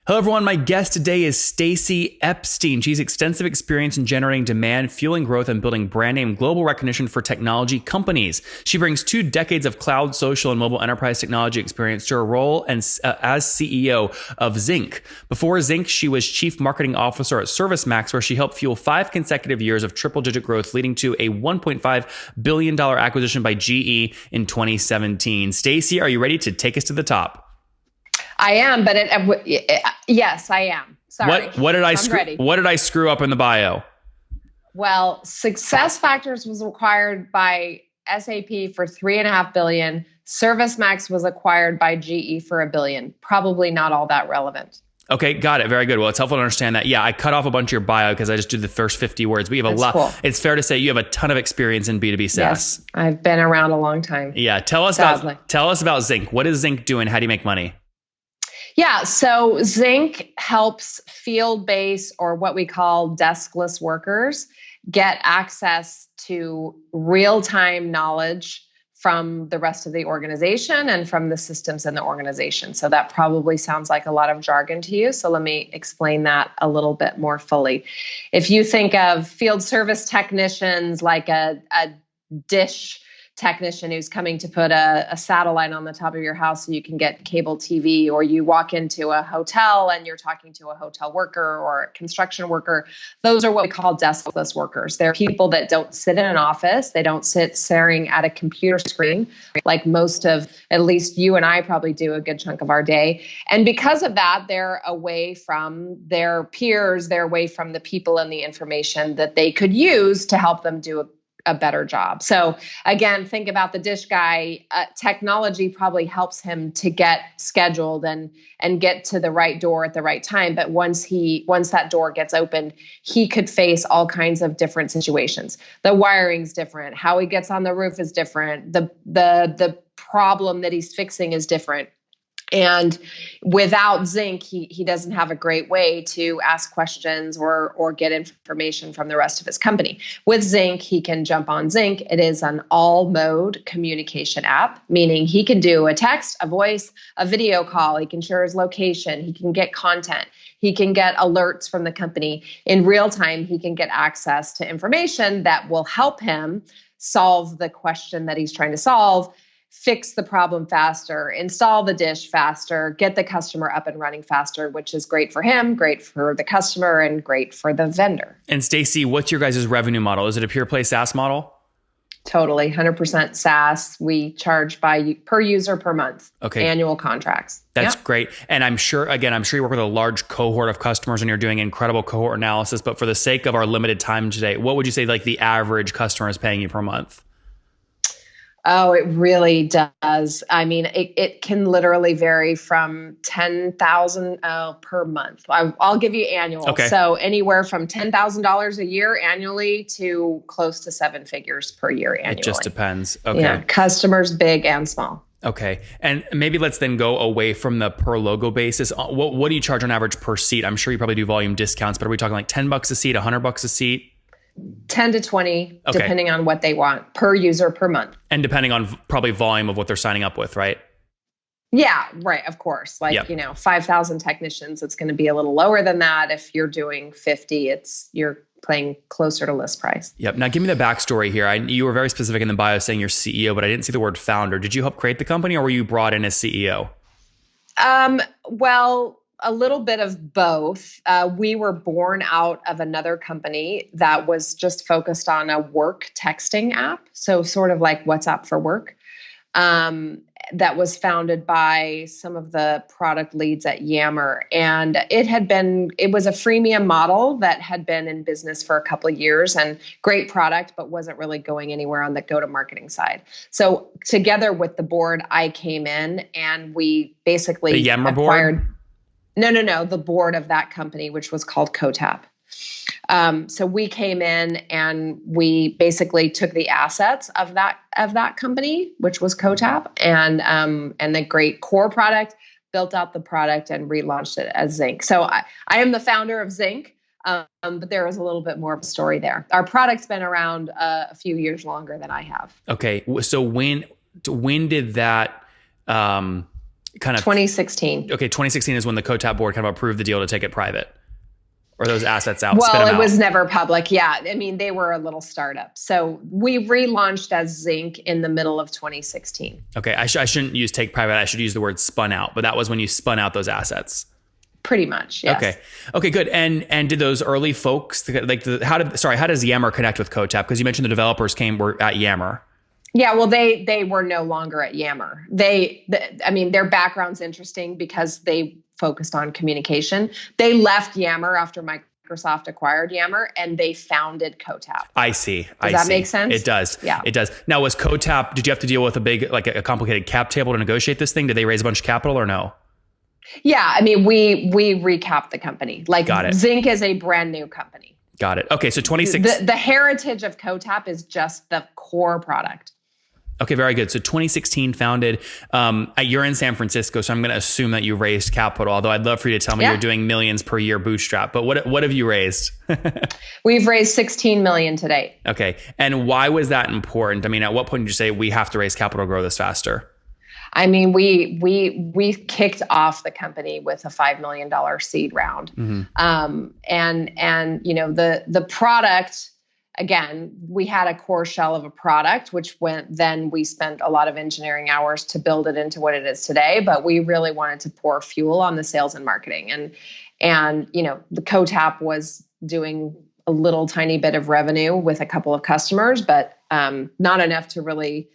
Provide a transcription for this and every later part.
Hello, everyone. My guest today is Stacey Epstein. She's extensive experience in generating demand, fueling growth, and building brand name global recognition for technology companies. She brings 2 decades of cloud, social, and mobile enterprise technology experience to her role as CEO of Zinc. Before Zinc, she was chief marketing officer at ServiceMax, where she helped fuel 5 consecutive years of triple-digit growth, leading to a $1.5 billion acquisition by GE in 2017. Stacey, are you ready to take us to the top? I am, but yes, I am. Sorry. What did I screw up in the bio? Well, SuccessFactors was acquired by SAP for $3.5 billion. ServiceMax was acquired by GE for $1 billion. Probably not all that relevant. Okay, got it. Very good. Well, it's helpful to understand that. Yeah, I cut off a bunch of your bio because I just did the first 50 words. We have a lot. Cool. It's fair to say you have a ton of experience in B2B SaaS. Yes, I've been around a long time. Yeah, tell us about Zinc. What is Zinc doing? How do you make money? Yeah, so Zinc helps field-based, or what we call deskless workers, get access to real-time knowledge from the rest of the organization and from the systems in the organization. So that probably sounds like a lot of jargon to you. So let me explain that a little bit more fully. If you think of field service technicians like a dish technician who's coming to put a satellite on the top of your house so you can get cable TV, or you walk into a hotel and you're talking to a hotel worker or a construction worker, those are what we call deskless workers. They're people that don't sit in an office. They don't sit staring at a computer screen like most of, at least you and I probably do a good chunk of our day. And because of that, they're away from their peers. They're away from the people and the information that they could use to help them do a better job. So again, think about the dish guy. Technology probably helps him to get scheduled and get to the right door at the right time. But once that door gets opened, he could face all kinds of different situations. The wiring's different. How he gets on the roof is different. The problem that he's fixing is different. And without Zinc, he doesn't have a great way to ask questions or get information from the rest of his company. With Zinc, he can jump on Zinc. It is an all-mode communication app, meaning he can do a text, a voice, a video call. He can share his location. He can get content. He can get alerts from the company. In real time, he can get access to information that will help him solve the question that he's trying to solve, fix the problem faster, install the dish faster, get the customer up and running faster, which is great for him, great for the customer, and great for the vendor. And Stacey, what's your guys' revenue model? Is it a pure play SaaS model? Totally, 100% SaaS. We charge per user per month. Okay. Annual contracts. That's great. And I'm sure you work with a large cohort of customers and you're doing incredible cohort analysis. But for the sake of our limited time today, what would you say like the average customer is paying you per month? Oh, it really does. I mean, it can literally vary from $10,000 per month. I'll give you annual. Okay. So anywhere from $10,000 a year annually to close to 7 figures per year annually. It just depends. Okay. Yeah, customers big and small. Okay. And maybe let's then go away from the per logo basis. What do you charge on average per seat? I'm sure you probably do volume discounts, but are we talking like $10 a seat, $100 a seat? 10 to 20, depending on what they want per user per month. And depending on probably volume of what they're signing up with, right? Yeah, right. Of course. Like, 5,000 technicians, it's going to be a little lower than that. If you're doing 50, you're playing closer to list price. Yep. Now give me the backstory here. You were very specific in the bio saying you're CEO, but I didn't see the word founder. Did you help create the company or were you brought in as CEO? Well, a little bit of both. We were born out of another company that was just focused on a work texting app. So sort of like WhatsApp for work. That was founded by some of the product leads at Yammer. And it was a freemium model that had been in business for a couple of years and great product, but wasn't really going anywhere on the go-to-marketing side. So together with the board, I came in and we basically the Yammer board? No, the board of that company, which was called Cotap. So we came in and we basically took the assets of that company, which was Cotap, and the great core product, built out the product and relaunched it as Zinc. So I am the founder of Zinc, but there is a little bit more of a story there. Our product's been around a few years longer than I have. Okay, so when did that kind of 2016. Okay, 2016 is when the CoTap board kind of approved the deal to take it private, or those assets out. Well, it out. was never public. Yeah. I mean, they were a little startup. So we relaunched as Zinc in the middle of 2016. Okay. I shouldn't use take private. I should use the word spun out, but that was when you spun out those assets. Pretty much. Yes. Okay, good. And did those early folks how does Yammer connect with CoTap? Because you mentioned the developers were at Yammer. Yeah, well, they were no longer at Yammer. Their background's interesting because they focused on communication. They left Yammer after Microsoft acquired Yammer, and they founded CoTap. I see. Does that make sense? It does. Yeah, it does. Now, was CoTap? Did you have to deal with a complicated cap table to negotiate this thing? Did they raise a bunch of capital or no? Yeah, I mean, we recapped the company. Got it. Zinc is a brand new company. Got it. Okay, so 26. The heritage of CoTap is just the core product. Okay, very good. So 2016 founded. You're in San Francisco, so I'm going to assume that you raised capital. Although I'd love for you to tell me you're doing millions per year bootstrap. But what have you raised? We've raised $16 million to date. Okay, and why was that important? I mean, at what point did you say we have to raise capital to grow this faster? I mean, we kicked off the company with a $5 million seed round, and the product. Again, we had a core shell of a product, then we spent a lot of engineering hours to build it into what it is today. But we really wanted to pour fuel on the sales and marketing, and the CoTap was doing a little tiny bit of revenue with a couple of customers, but not enough to really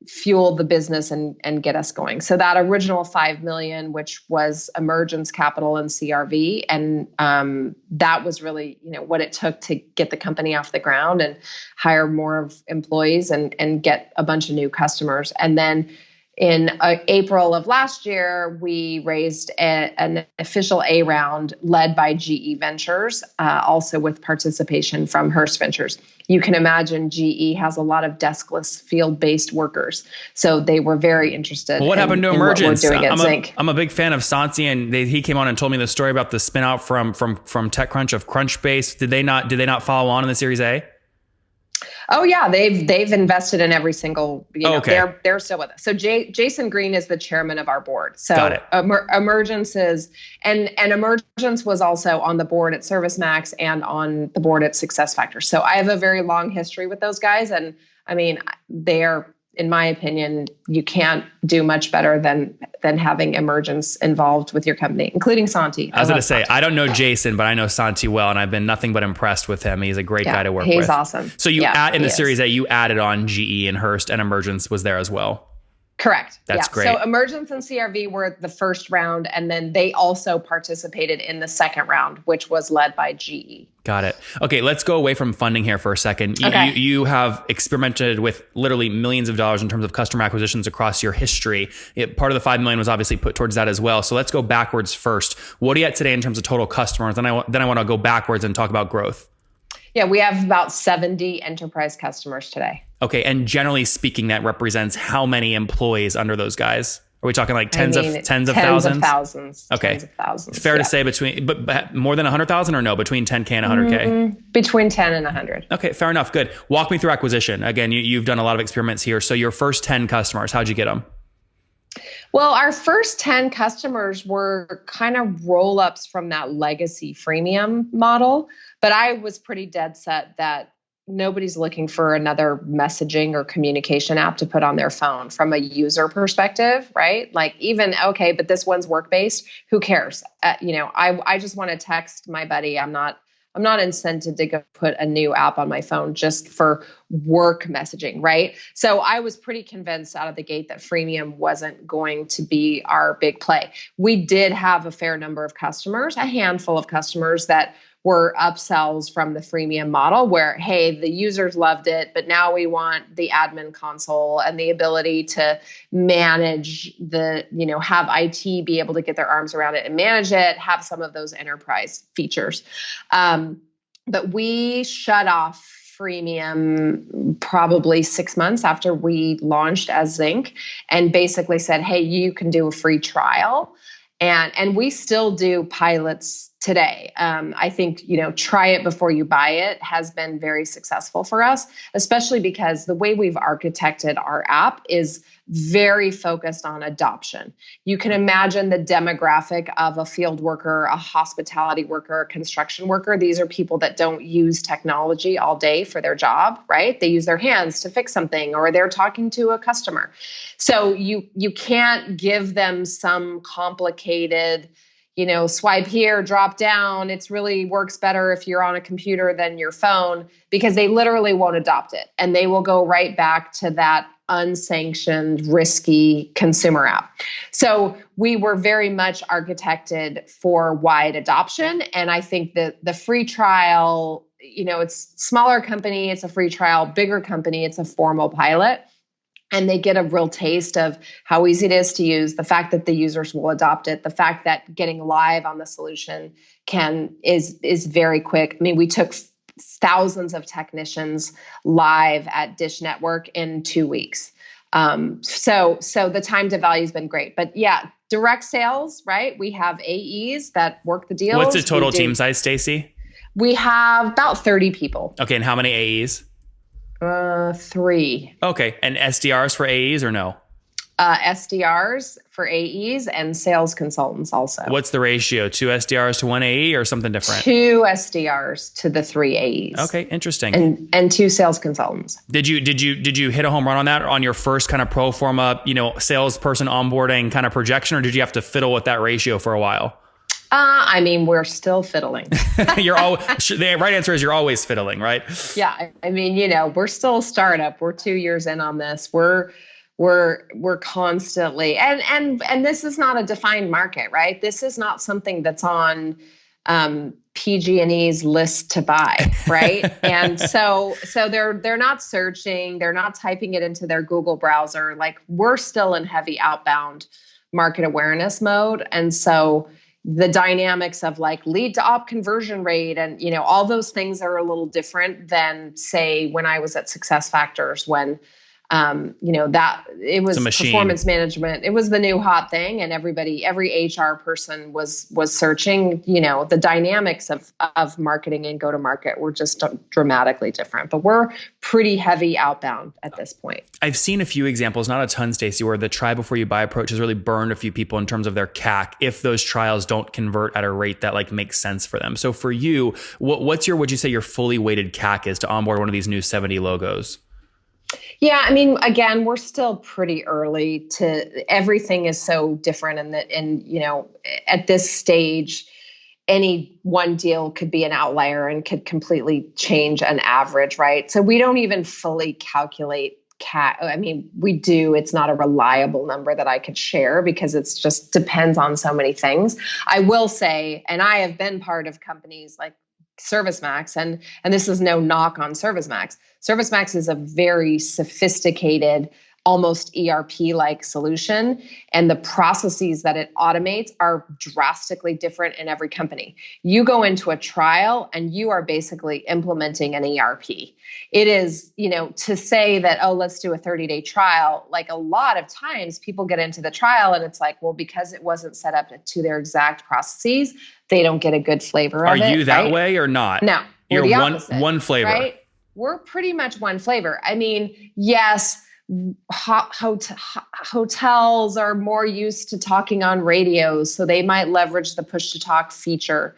fuel the business and get us going. So that original 5 million, which was emergence capital and CRV, and that was really what it took to get the company off the ground and hire more of employees and get a bunch of new customers. And then in April of last year, we raised an official A round led by GE Ventures, also with participation from Hearst Ventures. You can imagine GE has a lot of deskless field-based workers, so they were very interested. Well, what happened to emergence? What we're doing at Zinc. I'm a big fan of Santi, and he came on and told me the story about the spin out from TechCrunch of Crunchbase. Did they not follow on in the Series A? Oh yeah, they've invested in every single. Okay. They're still with us. So Jason Green is the chairman of our board. So got it. Emergence is and Emergence was also on the board at ServiceMax and on the board at SuccessFactors. So I have a very long history with those guys, and I mean they're, in my opinion, you can't do much better than having Emergence involved with your company, including Santi. I was going to say, I don't know Jason, but I know Santi well, and I've been nothing but impressed with him. He's a great guy to work with. He's awesome. So in the Series A, you added on GE and Hearst, and Emergence was there as well. Correct. That's great. So Emergence and CRV were the first round, and then they also participated in the second round, which was led by GE. Got it. Okay, let's go away from funding here for a second. You have experimented with literally millions of dollars in terms of customer acquisitions across your history. Part of the 5 million was obviously put towards that as well. So let's go backwards first. What are you at today in terms of total customers? Then I want to go backwards and talk about growth. Yeah, we have about 70 enterprise customers today. Okay, and generally speaking, that represents how many employees under those guys? Are we talking like tens of thousands? Tens of thousands. Okay. Tens of thousands. Fair to say but more than 100,000 or no? Between 10K and 100K? Between 10 and 100. Okay, fair enough. Good. Walk me through acquisition. Again, you've done a lot of experiments here. So your first 10 customers, how'd you get them? Well, our first 10 customers were kind of roll-ups from that legacy freemium model. But I was pretty dead set that nobody's looking for another messaging or communication app to put on their phone from a user perspective, right? Like but this one's work-based. Who cares? I just want to text my buddy. I'm not incented to go put a new app on my phone just for work messaging, right? So I was pretty convinced out of the gate that freemium wasn't going to be our big play. We did have a fair number of customers, a handful of customers that were upsells from the freemium model where, hey, the users loved it, but now we want the admin console and the ability to manage have IT be able to get their arms around it and manage it, have some of those enterprise features. But we shut off freemium probably 6 months after we launched as Zinc and basically said, hey, you can do a free trial. And we still do pilots today. I think, try it before you buy it has been very successful for us, especially because the way we've architected our app is very focused on adoption. You can imagine the demographic of a field worker, a hospitality worker, a construction worker. These are people that don't use technology all day for their job, right? They use their hands to fix something, or they're talking to a customer. So you can't give them some complicated, swipe here, drop down. It's really works better if you're on a computer than your phone, because they literally won't adopt it. And they will go right back to that unsanctioned, risky consumer app. So we were very much architected for wide adoption. And I think that the free trial, it's smaller company, it's a free trial, bigger company, it's a formal pilot. And they get a real taste of how easy it is to use, the fact that the users will adopt it, the fact that getting live on the solution is very quick. I mean, we took thousands of technicians live at Dish Network in 2 weeks. So the time to value has been great. But yeah, direct sales, right? We have AEs that work the deals. What's the total team size, Stacey? We have about 30 people. Okay, and how many AEs? 3. Okay, and SDRs for AEs or no? SDRs for AEs and sales consultants also. What's the ratio? 2 SDRs to 1 AE or something different? 2 SDRs to the 3 AEs. Okay, interesting. And 2 sales consultants. Did you hit a home run on that on your first kind of pro forma, salesperson onboarding kind of projection, or did you have to fiddle with that ratio for a while? We're still fiddling. The right answer is you're always fiddling, right? Yeah. We're still a startup. We're 2 years in on this. We're constantly, and this is not a defined market, right? This is not something that's on PG&E's list to buy, right? And so they're not searching, they're not typing it into their Google browser. Like, we're still in heavy outbound market awareness mode. And so the dynamics of like lead to op conversion rate and, all those things are a little different than, say, when I was at SuccessFactors, when that it was performance management. It was the new hot thing, and every HR person was searching. The dynamics of marketing and go to market were just dramatically different. But we're pretty heavy outbound at this point. I've seen a few examples, not a ton, Stacey, where the try before you buy approach has really burned a few people in terms of their CAC if those trials don't convert at a rate that like makes sense for them. So for you, would you say your fully weighted CAC is to onboard one of these new 70 logos? Yeah, again, we're still pretty early everything is so different, and at this stage, any one deal could be an outlier and could completely change an average, right? So we don't even fully calculate CAC. We do. It's not a reliable number that I could share because it's just depends on so many things. I will say, and I have been part of companies like ServiceMax, and this is no knock on ServiceMax. ServiceMax is a very sophisticated, almost ERP-like solution, and the processes that it automates are drastically different in every company. You go into a trial and you are basically implementing an ERP. It is, to say that, oh, let's do a 30-day trial, like a lot of times people get into the trial and it's like, well, because it wasn't set up to their exact processes, they don't get a good flavor of it. Are you that right? way or not? No. You're one flavor. Right? We're pretty much one flavor. Yes, hotels are more used to talking on radios, so they might leverage the push to talk feature.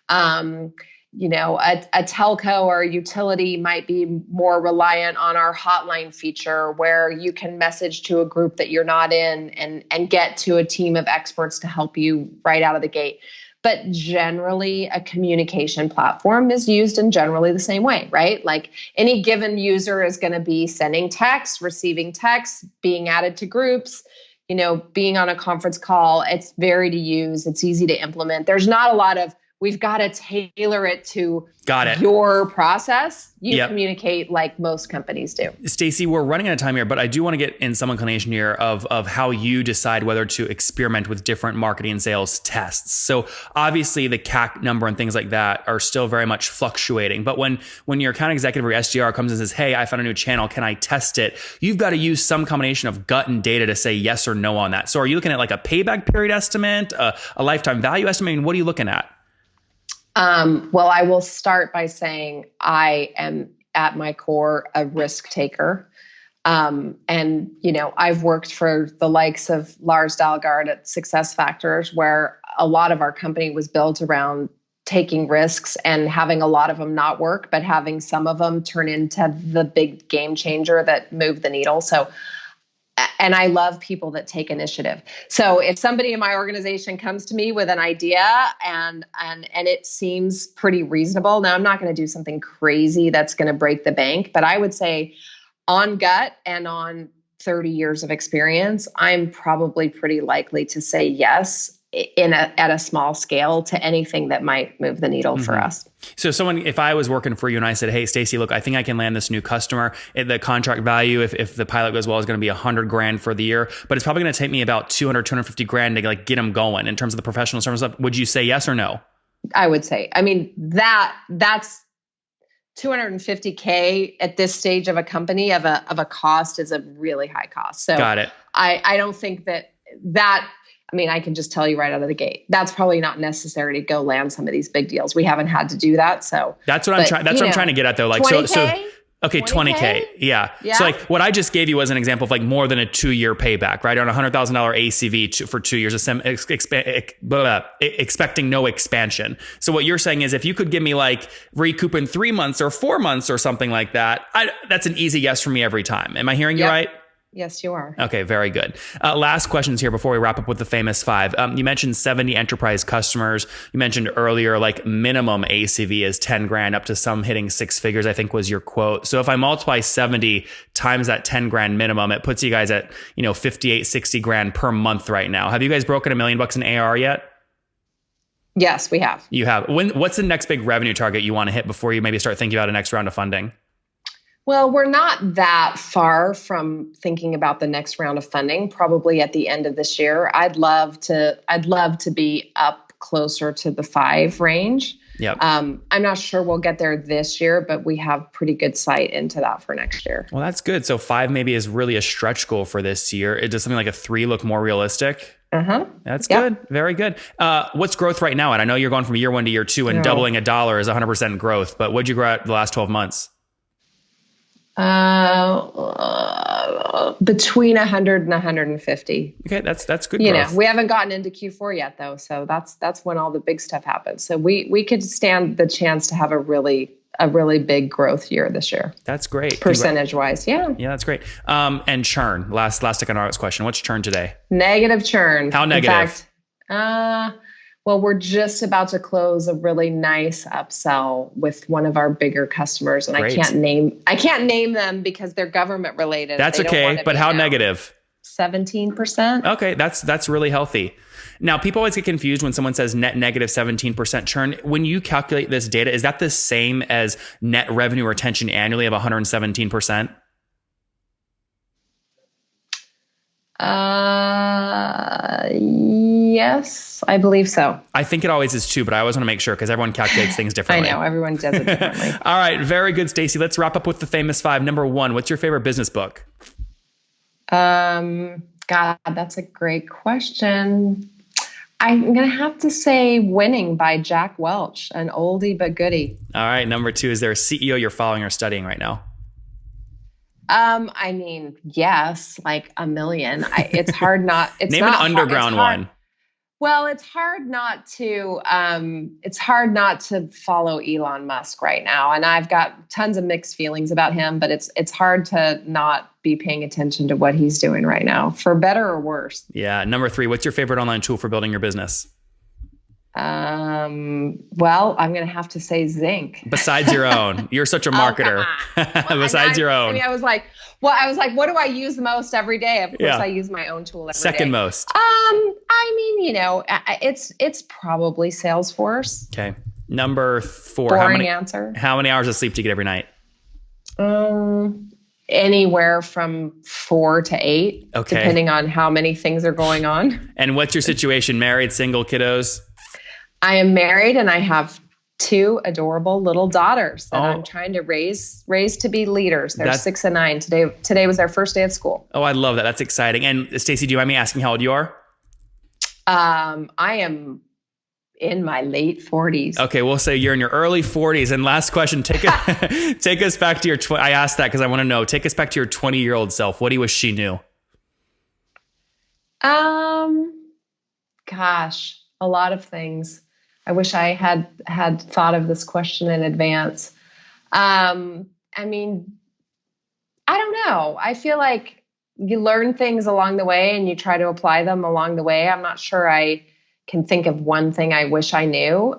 A telco or a utility might be more reliant on our hotline feature, where you can message to a group that you're not in and get to a team of experts to help you right out of the gate. But generally, a communication platform is used in generally the same way, right? Like any given user is going to be sending texts, receiving texts, being added to groups, being on a conference call. It's very to use. It's easy to implement. There's not a lot of, we've got to tailor it to your process. You communicate like most companies do. Stacey, we're running out of time here, but I do want to get in some inclination here of how you decide whether to experiment with different marketing and sales tests. So obviously the CAC number and things like that are still very much fluctuating. But when your account executive or SDR comes and says, hey, I found a new channel, can I test it? You've got to use some combination of gut and data to say yes or no on that. So are you looking at like a payback period estimate, a lifetime value estimate? What are you looking at? Well, I will start by saying I am at my core a risk taker. And, I've worked for the likes of Lars Dalgaard at SuccessFactors, where a lot of our company was built around taking risks and having a lot of them not work, but having some of them turn into the big game changer that move the needle. So, and I love people that take initiative. So if somebody in my organization comes to me with an idea and it seems pretty reasonable, now I'm not going to do something crazy that's going to break the bank, but I would say on gut and on 30 years of experience, I'm probably pretty likely to say yes at a small scale to anything that might move the needle for us. So if I was working for you and I said, hey, Stacey, look, I think I can land this new customer. The contract value, if the pilot goes well, is going to be $100,000 for the year, but it's probably going to take me about $250,000 to get them going in terms of the professional service stuff. Would you say yes or no? I would say, that's $250K at this stage of a company of a cost is a really high cost. So got it. I don't think that I can just tell you right out of the gate, that's probably not necessary to go land some of these big deals. We haven't had to do that. So that's what I'm trying to get at though. Like, 20K? so okay, 20K. Yeah. So like what I just gave you was an example of like more than a 2-year payback, right? On $100,000 ACV for 2 years, expecting no expansion. So what you're saying is if you could give me like recoup in 3 months or 4 months or something like that, that's an easy yes for me every time. Am I hearing you right? Yes, you are. Okay, very good. Last questions here before we wrap up with the famous 5. You mentioned 70 enterprise customers. You mentioned earlier, like minimum ACV is $10,000 up to some hitting 6 figures, I think was your quote. So if I multiply 70 times that $10,000 minimum, it puts you guys at, 58, 60 grand per month right now. Have you guys broken $1 million in ARR yet? Yes, we have. You have. What's the next big revenue target you want to hit before you maybe start thinking about a next round of funding? Well, we're not that far from thinking about the next round of funding, probably at the end of this year. I'd love to be up closer to the 5 range. Yep. I'm not sure we'll get there this year, but we have pretty good sight into that for next year. Well, that's good. So 5 maybe is really a stretch goal for this year. Does something like a 3 look more realistic? That's good. Very good. What's growth right now? And I know you're going from year 1 to year 2 and doubling $1 is 100% growth, but what'd you grow at the last 12 months? Between 100 and 150. Okay, that's good growth. We haven't gotten into Q4 yet though, so that's when all the big stuff happens. So we could stand the chance to have a really big growth year this year. That's great. Percentage wise, yeah. Yeah, that's great. And churn. Last economics question. What's churn today? Negative churn. How negative? In fact, well, we're just about to close a really nice upsell with one of our bigger customers, and Great. I can't name them because they're government related. That's okay, but how negative? 17%. Okay, that's really healthy. Now, people always get confused when someone says net negative 17% churn. When you calculate this data, is that the same as net revenue retention annually of 117%? Yes, I believe so. I think it always is too, but I always want to make sure because everyone calculates things differently. I know, everyone does it differently. All right, very good, Stacey. Let's wrap up with the famous 5. Number 1, what's your favorite business book? God, that's a great question. I'm going to have to say Winning by Jack Welch, an oldie but goodie. All right, number 2, is there a CEO you're following or studying right now? Yes, like a million. It's hard not. It's Name not an underground one. Well, it's hard not to. It's hard not to follow Elon Musk right now, and I've got tons of mixed feelings about him. But it's hard to not be paying attention to what he's doing right now, for better or worse. Yeah. Number 3, what's your favorite online tool for building your business? Well, I'm going to have to say Zinc. Besides your own. You're such a marketer. Besides your own. I was like, what do I use the most every day? Of course, I use my own tool every day. Second most. It's probably Salesforce. Okay. Number 4. Boring answer. How many hours of sleep do you get every night? Anywhere from 4 to 8, okay, depending on how many things are going on. And what's your situation? Married, single, kiddos? I am married and I have 2 adorable little daughters that I'm trying to raise to be leaders. They're 6 and 9. Today was their first day at school. Oh, I love that. That's exciting. And Stacey, do you mind me asking how old you are? I am in my late 40s. Okay, we'll say you're in your early 40s. And last question, take us back to your, I asked that because I want to know, take us back to your 20-year-old self. What do you wish she knew? Gosh, a lot of things. I wish I had thought of this question in advance. I mean, I don't know. I feel like you learn things along the way and you try to apply them along the way. I'm not sure I can think of one thing I wish I knew.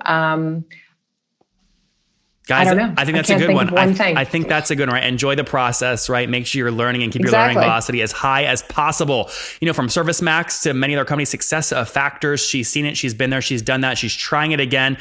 Guys, I don't know. I think that's a good one. I think that's a good one, right? Enjoy the process, right? Make sure you're learning and keep your learning velocity as high as possible. From ServiceMax to many other companies, SuccessFactors, she's seen it. She's been there. She's done that. She's trying it again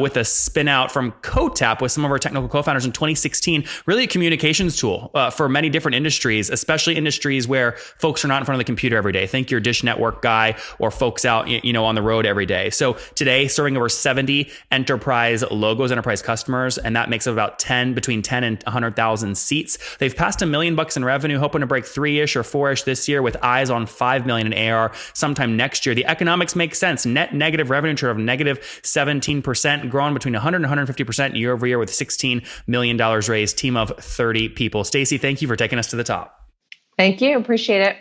with a spin out from CoTap with some of our technical co-founders in 2016. Really a communications tool for many different industries, especially industries where folks are not in front of the computer every day. Think your Dish Network guy or folks out, on the road every day. So today, serving over 70 enterprise logos, enterprise customers, and that makes up about between 10 and 100,000 seats. They've passed $1 million in revenue, hoping to break 3-ish or 4-ish this year with eyes on $5 million in ARR sometime next year. The economics make sense. Net negative revenue churn of negative 17%, growing between 100 and 150% year over year with $16 million raised, team of 30 people. Stacey, thank you for taking us to the top. Thank you. Appreciate it.